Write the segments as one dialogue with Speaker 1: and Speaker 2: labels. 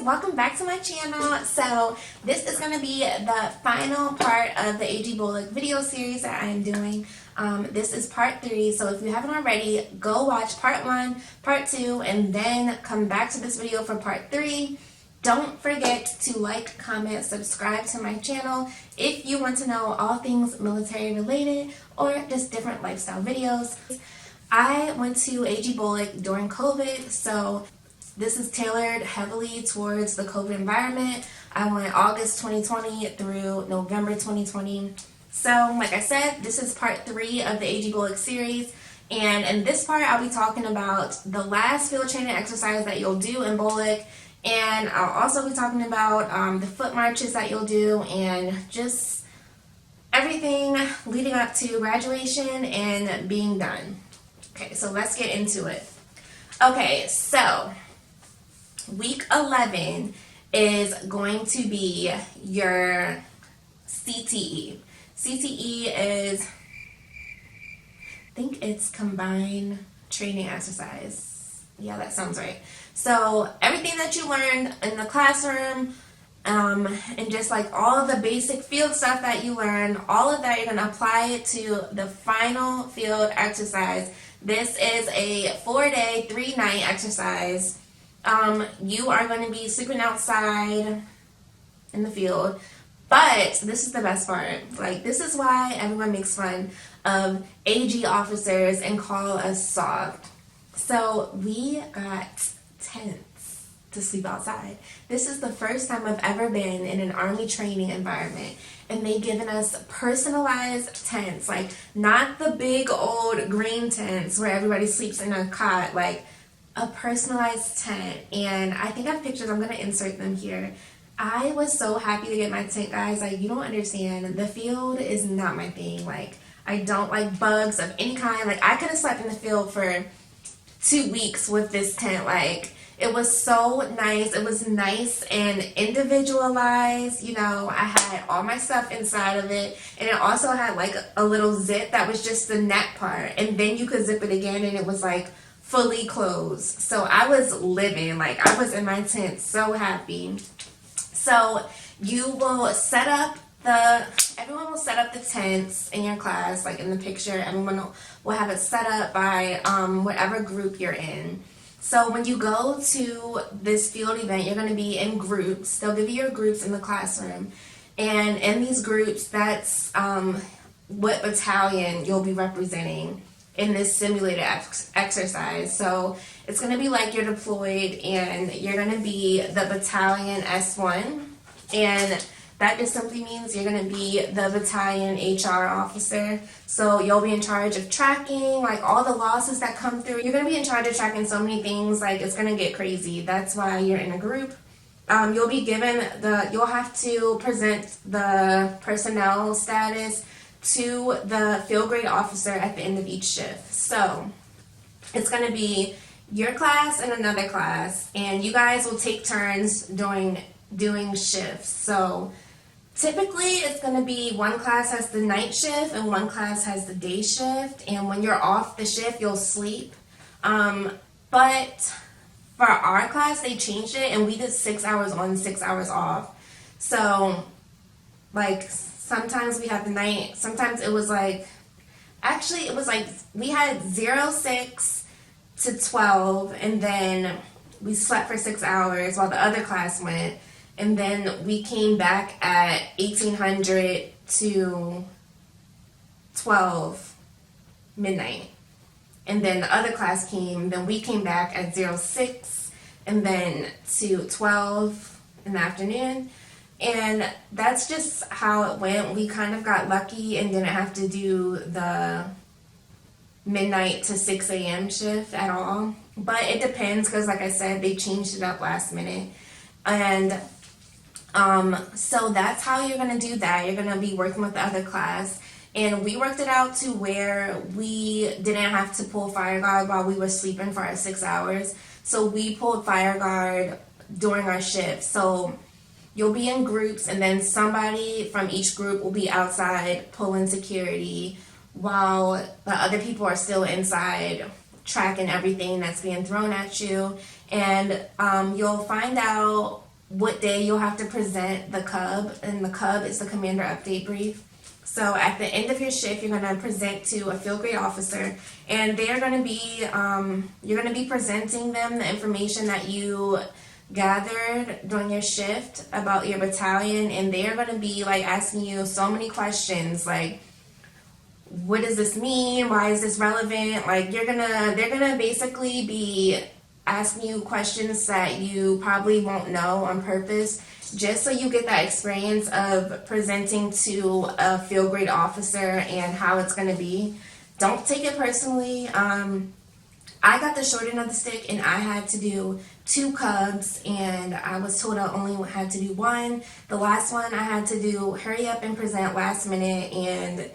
Speaker 1: welcome back to my channel. So this is going to be the final part of the AG Bolc video series that I'm doing. This is part 3, so if you haven't already, go watch part 1, part 2, and then come back to this video for part 3. Don't forget to like, comment, subscribe to my channel if you want to know all things military related or just different lifestyle videos. I went to AG Bolc during COVID, so this is tailored heavily towards the COVID environment. I went August 2020 through November 2020. So, like I said, this is part 3 of the AG Bolc series. And in this part, I'll be talking about the last field training exercise that you'll do in Bolc. And I'll also be talking about the foot marches that you'll do and just everything leading up to graduation and being done. Okay, so let's get into it. Okay, so week 11 is going to be your CTE. CTE is, I think it's combined training exercise. Yeah, that sounds right. So everything that you learned in the classroom, and just like all the basic field stuff that you learned, all of that you're going to apply it to the final field exercise. This is a 4-day, 3-night exercise. You are going to be sleeping outside in the field, but this is the best part. Like, this is why everyone makes fun of AG officers and call us soft. So we got tents to sleep outside. This is the first time I've ever been in an Army training environment, and they've given us personalized tents, like not the big old green tents where everybody sleeps in a cot, like a personalized tent. And I think I have pictures, I'm going to insert them here. I was so happy to get my tent, guys. Like, you don't understand, the field is not my thing. Like, I don't like bugs of any kind. Like, I could have slept in the field for 2 weeks with this tent. Like, it was so nice. It was nice and individualized. You know, I had all my stuff inside of it, and it also had like a little zip that was just the neck part, and then you could zip it again and it was like fully closed. So I was living, like, I was in my tent, so happy. So you will set up everyone will set up the tents in your class, like in the picture. Everyone will have it set up by whatever group you're in. So when you go to this field event, you're going to be in groups. They'll give you your groups in the classroom. And in these groups, that's what battalion you'll be representing in this simulated exercise. So it's going to be like you're deployed and you're going to be the battalion S1. And that just simply means you're going to be the battalion HR officer. So you'll be in charge of tracking, like, all the losses that come through. You're going to be in charge of tracking so many things, like, it's going to get crazy. That's why you're in a group. You'll be given you'll have to present the personnel status to the field grade officer at the end of each shift. So it's going to be your class and another class, and you guys will take turns doing shifts. So typically it's going to be one class has the night shift and one class has the day shift, and when you're off the shift you'll sleep. But for our class they changed it and we did 6 hours on, 6 hours off. So like sometimes we had the night, sometimes it was like, actually it was like we had 06 to 12, and then we slept for 6 hours while the other class went, and then we came back at 1800 to 12 midnight, and then the other class came, then we came back at 06 and then to 12 in the afternoon. And that's just how it went. We kind of got lucky and didn't have to do the midnight to 6 a.m. shift at all. But it depends, because like I said, they changed it up last minute. And so that's how you're going to do that. You're going to be working with the other class. And we worked it out to where we didn't have to pull fire guard while we were sleeping for our 6 hours. So we pulled fire guard during our shift. So you'll be in groups, and then somebody from each group will be outside pulling security while the other people are still inside tracking everything that's being thrown at you. And you'll find out what day you'll have to present the cub, and the cub is the commander update brief. So at the end of your shift, you're going to present to a field grade officer, and they're going to be, you're going to be presenting them the information that you gathered during your shift about your battalion, and they're going to be like asking you so many questions, like, what does this mean? Why is this relevant? Like, they're gonna basically be asking you questions that you probably won't know on purpose, just so you get that experience of presenting to a field grade officer and how it's gonna be. Don't take it personally. I got the short end of the stick, and I had to do 2 cubs, and I was told I only had to do 1. The last one I had to do hurry up and present last minute, and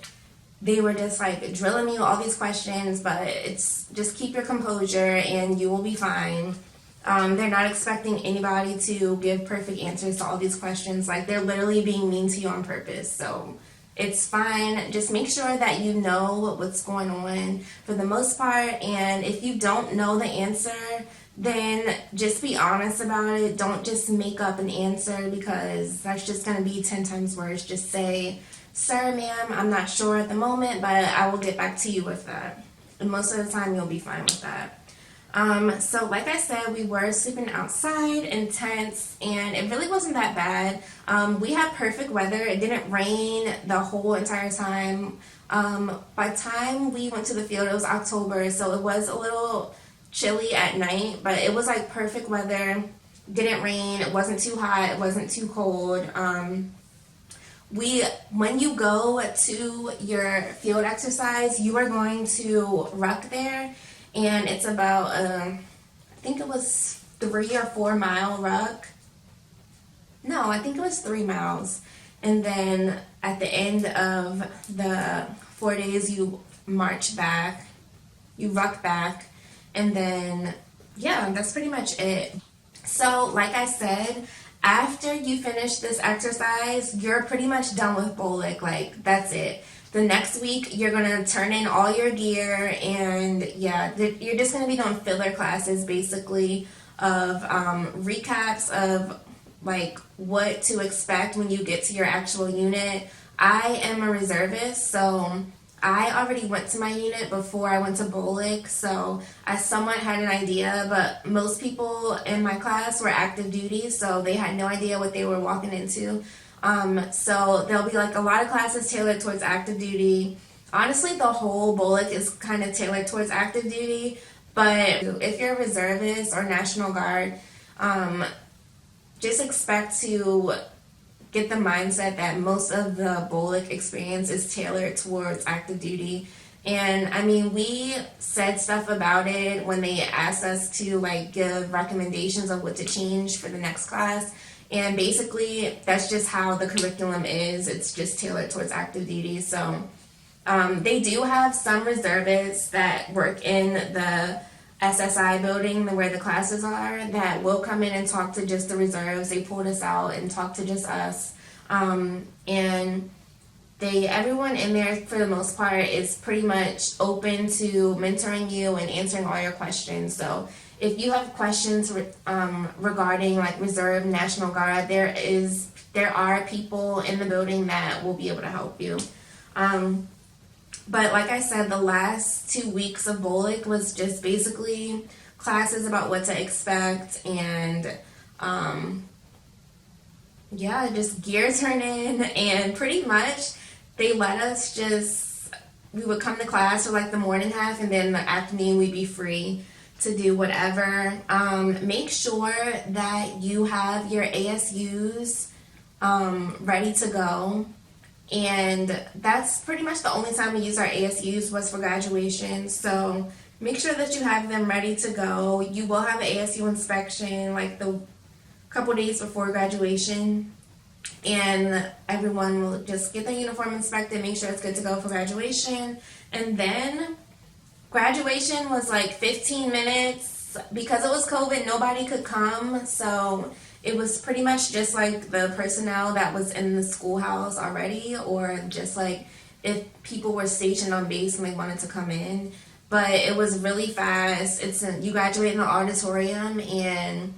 Speaker 1: they were just like drilling me with all these questions, but it's just keep your composure and you will be fine. They're not expecting anybody to give perfect answers to all these questions. Like, they're literally being mean to you on purpose. So it's fine. Just make sure that you know what's going on for the most part. And if you don't know the answer, then just be honest about it. Don't just make up an answer, because that's just going to be 10 times worse. Just say, sir, ma'am, I'm not sure at the moment, but I will get back to you with that. And most of the time, you'll be fine with that. So like I said, we were sleeping outside in tents, and it really wasn't that bad. We had perfect weather. It didn't rain the whole entire time. By the time we went to the field, it was October, so it was a little chilly at night, but it was like perfect weather. Didn't rain. It wasn't too hot. It wasn't too cold. When you go to your field exercise, you are going to ruck there, and it's about I think it was 3 or 4 mile ruck. No, I think it was 3 miles. And then at the end of the 4 days, you march back, you ruck back, and then yeah, that's pretty much it. So like I said, after you finish this exercise, you're pretty much done with Bolc. Like, that's it. The next week, you're going to turn in all your gear, and yeah, you're just going to be doing filler classes, basically, of recaps of, like, what to expect when you get to your actual unit. I am a reservist, so I already went to my unit before I went to Bolc, so I somewhat had an idea, but most people in my class were active duty, so they had no idea what they were walking into. So there'll be like a lot of classes tailored towards active duty. Honestly, the whole Bolc is kind of tailored towards active duty, but if you're a reservist or National Guard, just expect to get the mindset that most of the Bolc experience is tailored towards active duty. And I mean, we said stuff about it when they asked us to like give recommendations of what to change for the next class. And basically, that's just how the curriculum is. It's just tailored towards active duty. So they do have some reservists that work in the SSI building where the classes are that will come in and talk to just the reserves. They pulled us out and talked to just us. And everyone in there, for the most part, is pretty much open to mentoring you and answering all your questions. So if you have questions regarding like Reserve, National Guard, there are people in the building that will be able to help you. But like I said, the last 2 weeks of Bolc was just basically classes about what to expect, and yeah, just gear turning, and pretty much they let us we would come to class for like the morning half, and then the afternoon we'd be free to do whatever. Make sure that you have your ASUs ready to go. And that's pretty much the only time we use our ASUs was for graduation. So make sure that you have them ready to go. You will have an ASU inspection like the couple days before graduation. And everyone will just get their uniform inspected, make sure it's good to go for graduation. And then graduation was like 15 minutes. Because it was COVID, nobody could come. So it was pretty much just like the personnel that was in the schoolhouse already, or just like if people were stationed on base and they wanted to come in. But it was really fast. You graduate in the auditorium, and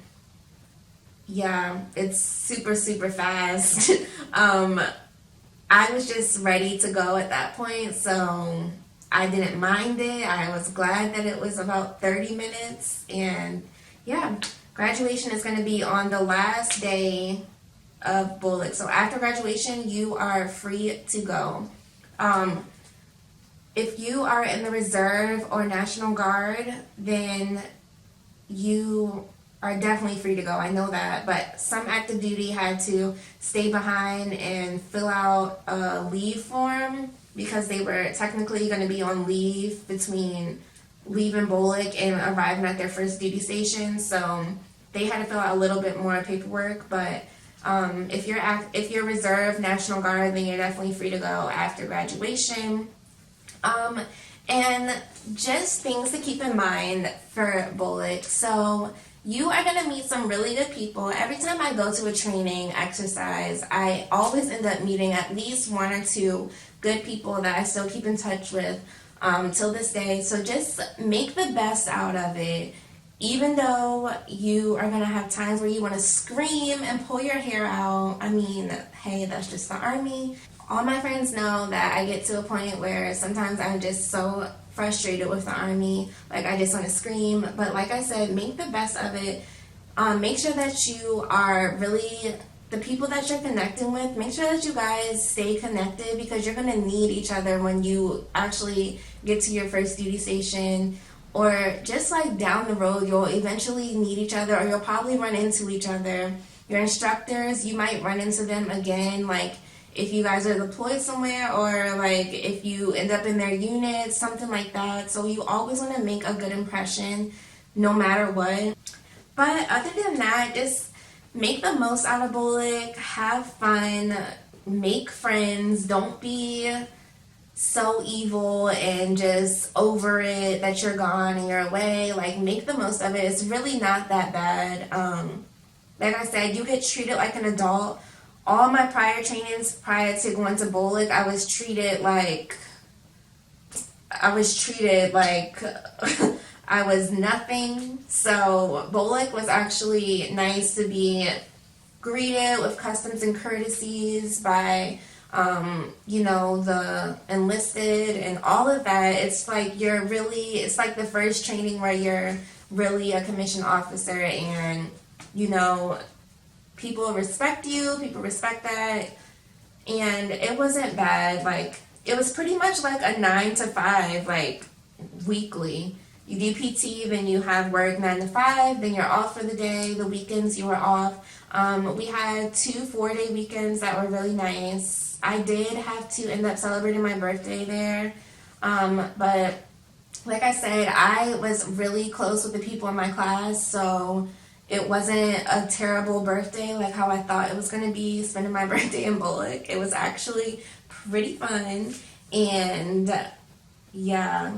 Speaker 1: yeah, it's super, super fast. I was just ready to go at that point, so I didn't mind it. I was glad that it was about 30 minutes, and yeah, graduation is going to be on the last day of Bolc. So after graduation, you are free to go. Um, if you are in the reserve or National Guard, then you are definitely free to go. I know that, but some active duty had to stay behind and fill out a leave form because they were technically going to be on leave between leaving Bolc and arriving at their first duty station. So they had to fill out a little bit more paperwork. But if you're reserve National Guard, then you're definitely free to go after graduation. And just things to keep in mind for Bolc. So you are going to meet some really good people. Every time I go to a training exercise, I always end up meeting at least one or two good people that I still keep in touch with till this day. So just make the best out of it. Even though you are going to have times where you want to scream and pull your hair out, I mean, hey, that's just the Army. All my friends know that I get to a point where sometimes I'm just so frustrated with the Army. Like, I just want to scream. But like I said, make the best of it. Make sure that you are really, the people that you're connecting with, make sure that you guys stay connected, because you're going to need each other when you actually get to your first duty station. Or just like down the road, you'll eventually need each other, or you'll probably run into each other. Your instructors, you might run into them again, like if you guys are deployed somewhere, or like if you end up in their unit, something like that. So you always want to make a good impression no matter what. But other than that, just make the most out of Bolc, have fun, make friends, don't be so evil and just over it that you're gone and you're away. Like, make the most of it. It's really not that bad. Like I said, you get treated like an adult. All my prior trainings prior to going to Bolc, I was treated like I was nothing. So Bolc was actually nice to be greeted with customs and courtesies by the enlisted and all of that. It's like it's like the first training where you're really a commissioned officer, and people respect you, people respect that. And it wasn't bad. Like, it was pretty much like a 9 to 5, like, weekly. You do PT, then you have work 9 to 5, then you're off for the day. The weekends you were off. We had 2 4-day weekends that were really nice. I did have to end up celebrating my birthday there. But like I said, I was really close with the people in my class, so it wasn't a terrible birthday like how I thought it was going to be, spending my birthday in Bolc. It was actually pretty fun. And yeah,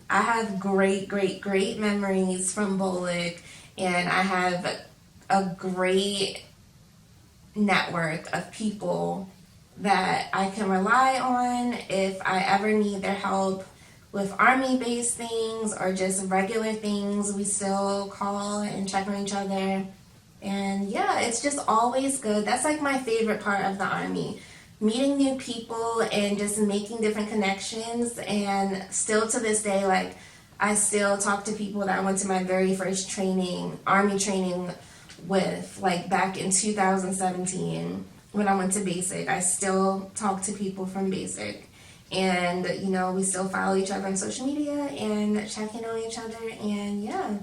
Speaker 1: I have great, great, great memories from Bolc, and I have a great network of people that I can rely on if I ever need their help with Army-based things or just regular things. We still call and check on each other. And yeah, it's just always good. That's like my favorite part of the Army. Meeting new people and just making different connections. And still to this day, like, I still talk to people that I went to my very first training, Army training with, like back in 2017 when I went to basic. I still talk to people from basic, and we still follow each other on social media and check in on each other. And yeah,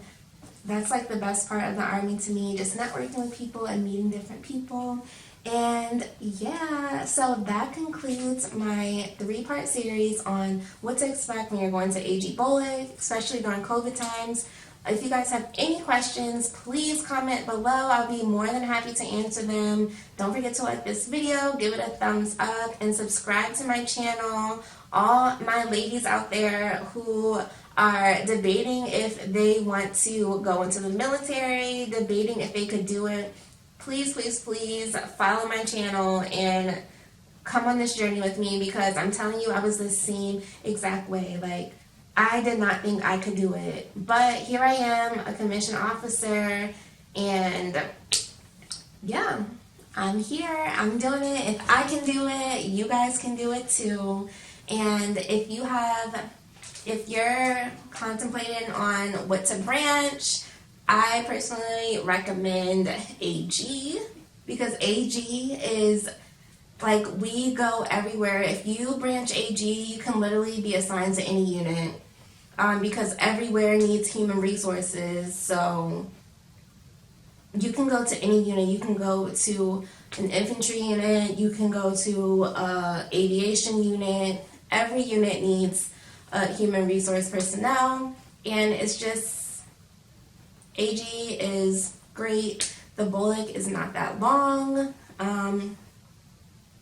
Speaker 1: that's like the best part of the Army to me, just networking with people and meeting different people. And yeah, so that concludes my 3-part series on what to expect when you're going to AG Bolc, especially during COVID times. If you guys have any questions, please comment below. I'll be more than happy to answer them. Don't forget to like this video, give it a thumbs up, and subscribe to my channel. All my ladies out there who are debating if they want to go into the military, debating if they could do it, please, please, please follow my channel and come on this journey with me, because I'm telling you, I was the same exact way. Like, I did not think I could do it, but here I am, a commissioned officer, and yeah, I'm here. I'm doing it. If I can do it, you guys can do it too. And if you're contemplating on what to branch, I personally recommend AG because AG is like we go everywhere. If you branch AG, you can literally be assigned to any unit because everywhere needs human resources. So you can go to any unit. You can go to an infantry unit. You can go to aviation unit. Every unit needs human resource personnel, and it's just AG is great. The Bolc is not that long.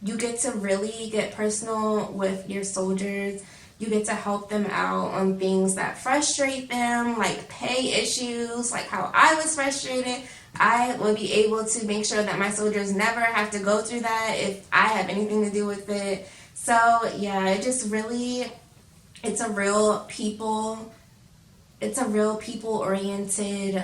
Speaker 1: You get to really get personal with your soldiers. You get to help them out on things that frustrate them, like pay issues, like how I was frustrated. I will be able to make sure that my soldiers never have to go through that if I have anything to do with it. So yeah, it's a real people oriented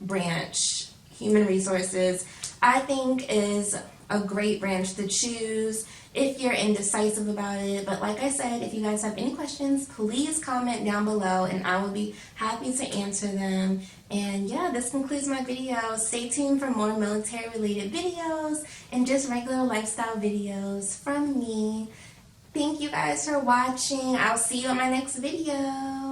Speaker 1: branch. Human resources, I think, is a great branch to choose if you're indecisive about it. But like I said, if you guys have any questions, please comment down below and I will be happy to answer them. And yeah, this concludes my video. Stay tuned for more military related videos and just regular lifestyle videos from me. Thank you guys for watching. I'll see you in my next video.